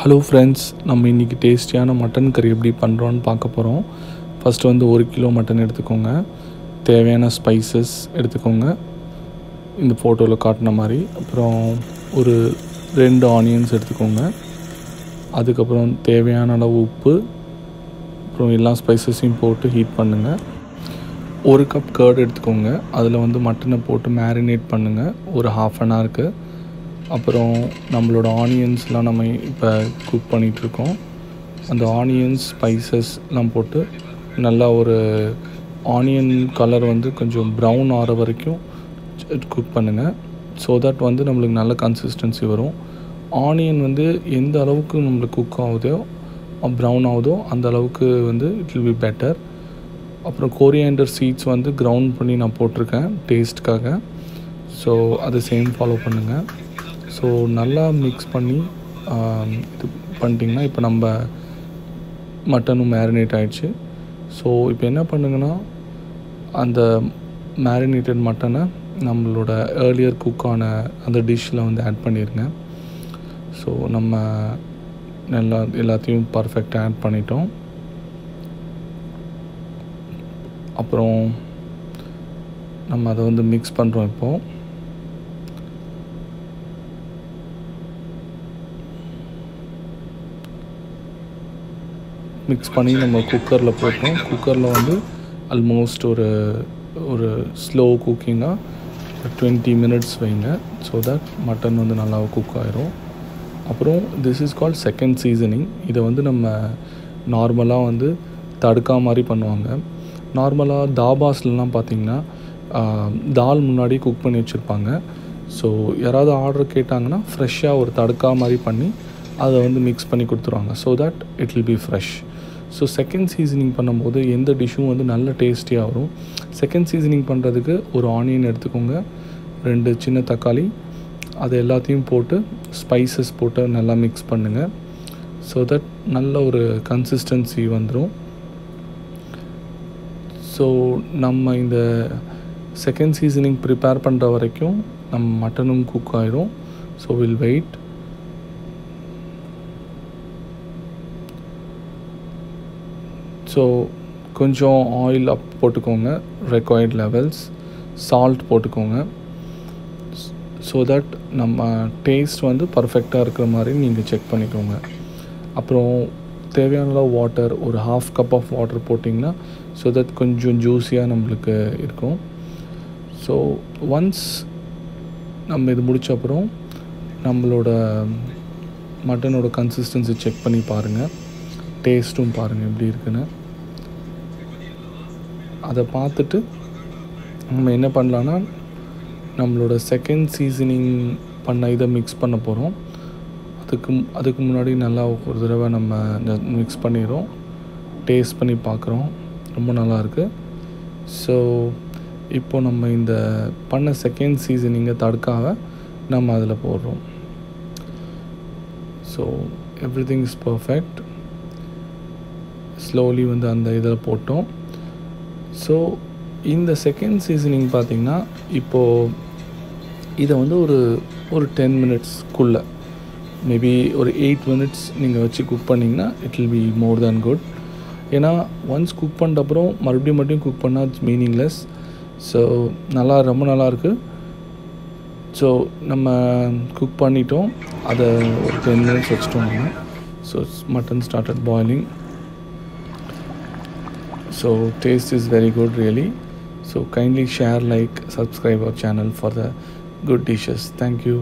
Hello friends, நம்ம இன்றைக்கி டேஸ்டியான மட்டன் கறி எப்படி பண்ணுறோன்னு பார்க்க போகிறோம். ஃபஸ்ட்டு வந்து 1 கிலோ மட்டன் எடுத்துக்கோங்க. தேவையான ஸ்பைசஸ் எடுத்துக்கோங்க, இந்த ஃபோட்டோவில் காட்டின மாதிரி. அப்புறம் ஒரு 2 ஆனியன்ஸ் எடுத்துக்கோங்க. அதுக்கப்புறம் தேவையான அளவு உப்பு, அப்புறம் எல்லா ஸ்பைசஸையும் போட்டு ஹீட் பண்ணுங்கள். 1 கப் கர்ட் எடுத்துக்கோங்க. அதில் வந்து மட்டனை போட்டு மேரினேட் பண்ணுங்கள் ஒரு ½ அன் ஹவருக்கு. அப்புறம் நம்மளோட ஆனியன்ஸ்லாம் நம்ம இப்போ குக் பண்ணிகிட்ருக்கோம். அந்த ஆனியன்ஸ் ஸ்பைசஸ்லாம் போட்டு நல்லா ஒரு ஆனியன் கலர் வந்து கொஞ்சம் ப்ரௌன் ஆகிற வரைக்கும் குக் பண்ணுங்கள். ஸோ தட் வந்து நம்மளுக்கு நல்ல கன்சிஸ்டன்சி வரும். ஆனியன் வந்து எந்த அளவுக்கு நம்மளுக்கு குக் ஆகுதோ, ப்ரௌன் ஆகுதோ, அந்த அளவுக்கு வந்து இட் வில் பி பெட்டர். அப்புறம் கோரியாண்டர் சீட்ஸ் வந்து கிரவுண்ட் பண்ணி நான் போட்டிருக்கேன் டேஸ்ட்டுக்காக. ஸோ அதை சேம் ஃபாலோ பண்ணுங்கள். ஸோ நல்லா மிக்ஸ் பண்ணி இது பண்ணிட்டிங்கன்னா இப்போ நம்ம மட்டனும் மேரினேட் ஆகிடுச்சு. ஸோ இப்போ என்ன பண்ணுங்கன்னா, அந்த மேரினேட்டட் மட்டனை நம்மளோட ஏர்லியர் குக்கான அந்த டிஷ்ஷில் வந்து ஆட் பண்ணிடுங்க. ஸோ நம்ம நல்லா எல்லாத்தையும் பர்ஃபெக்டாக ஆட் பண்ணிட்டோம். அப்புறம் நம்ம அதை வந்து மிக்ஸ் பண்ணுறோம். இப்போது மிக்ஸ் பண்ணி நம்ம குக்கரில் போட்டோம். குக்கரில் வந்து ஆல்மோஸ்ட் ஒரு ஸ்லோ குக்கிங்காக 20 மினிட்ஸ் வைங்க. ஸோ தட் மட்டன் வந்து நல்லா குக் ஆகிரும். அப்புறம் this is called second seasoning. இதை வந்து நம்ம நார்மலாக வந்து தடுக்கா மாதிரி பண்ணுவாங்க. நார்மலாக தாபாஸ்லாம் பார்த்திங்கன்னா தால் முன்னாடி குக் பண்ணி வச்சுருப்பாங்க. ஸோ யாராவது ஆர்டர் கேட்டாங்கன்னா ஃப்ரெஷ்ஷாக ஒரு தடுக்கா மாதிரி பண்ணி அதை வந்து மிக்ஸ் பண்ணி கொடுத்துருவாங்க. So that it will be fresh. So second seasoning பண்ணும்போது எந்த டிஷ்ஷும் வந்து நல்ல டேஸ்டியாக வரும். செகண்ட் சீசனிங் பண்ணுறதுக்கு ஒரு ஆனியன் எடுத்துக்கோங்க, 2 சின்ன தக்காளி, அது எல்லாத்தையும் போட்டு ஸ்பைசஸ் போட்டு நல்லா மிக்ஸ் பண்ணுங்கள். ஸோ தட் நல்ல ஒரு கன்சிஸ்டன்சி வந்துடும். ஸோ நம்ம இந்த செகண்ட் சீசனிங் ப்ரிப்பேர் பண்ணுற வரைக்கும் நம்ம மட்டனும் குக் ஆகிடும். So will wait. ஸோ கொஞ்சம் ஆயில் அப் போட்டுக்கோங்க, ரெக்வயர்ட் லெவல்ஸ், சால்ட் போட்டுக்கோங்க. ஸோ தட் நம்ம டேஸ்ட் வந்து பர்ஃபெக்டாக இருக்கிற மாதிரி நீங்கள் செக் பண்ணிக்கோங்க. அப்புறம் தேவையான வாட்டர், ஒரு ½ கப் ஆஃப் வாட்டர் போட்டிங்கன்னா ஸோ தட் கொஞ்சம் ஜூஸியாக நம்மளுக்கு இருக்கும். ஸோ ஒன்ஸ் நம்ம இது முடித்த அப்புறம் நம்மளோட மட்டனோட கன்சிஸ்டன்சி செக் பண்ணி பாருங்கள், டேஸ்ட்டும் பாருங்கள் எப்படி இருக்குன்னு. அதை பார்த்துட்டு நம்ம என்ன பண்ணலான்னா, நம்மளோட செகண்ட் சீசனிங் பண்ண இதை மிக்ஸ் பண்ண போகிறோம். அதுக்கு முன்னாடி நல்லா ஒரு தடவை நம்ம மிக்ஸ் பண்ணிடுறோம், டேஸ்ட் பண்ணி பார்க்குறோம், ரொம்ப நல்லாயிருக்கு. ஸோ இப்போ நம்ம இந்த பண்ண செகண்ட் சீசனிங்கை தடுக்காக நம்ம அதில் போடுறோம். So everything is perfect. Slowly வந்து அந்த இதில் போட்டோம். ஸோ இந்த செகண்ட் சீசனிங் பார்த்திங்கன்னா இப்போது இதை வந்து ஒரு 10 மினிட்ஸ்க்குள்ளே, மேபி ஒரு 8 மினிட்ஸ் நீங்கள் வச்சு குக் பண்ணிங்கன்னா it will be more than good. ஏன்னா ஒன்ஸ் குக் பண்ணிட்ட அப்புறம் மறுபடியும் குக் பண்ணால் இட்ஸ் மீனிங்லெஸ். ஸோ ரொம்ப நல்லாயிருக்கு. ஸோ நம்ம குக் பண்ணிட்டோம், அதை ஒரு 10 மினிட்ஸ் வச்சுட்டோம் நம்ம. So mutton started boiling. So taste is very good really. So kindly share, like, subscribe our channel for the good dishes. Thank you.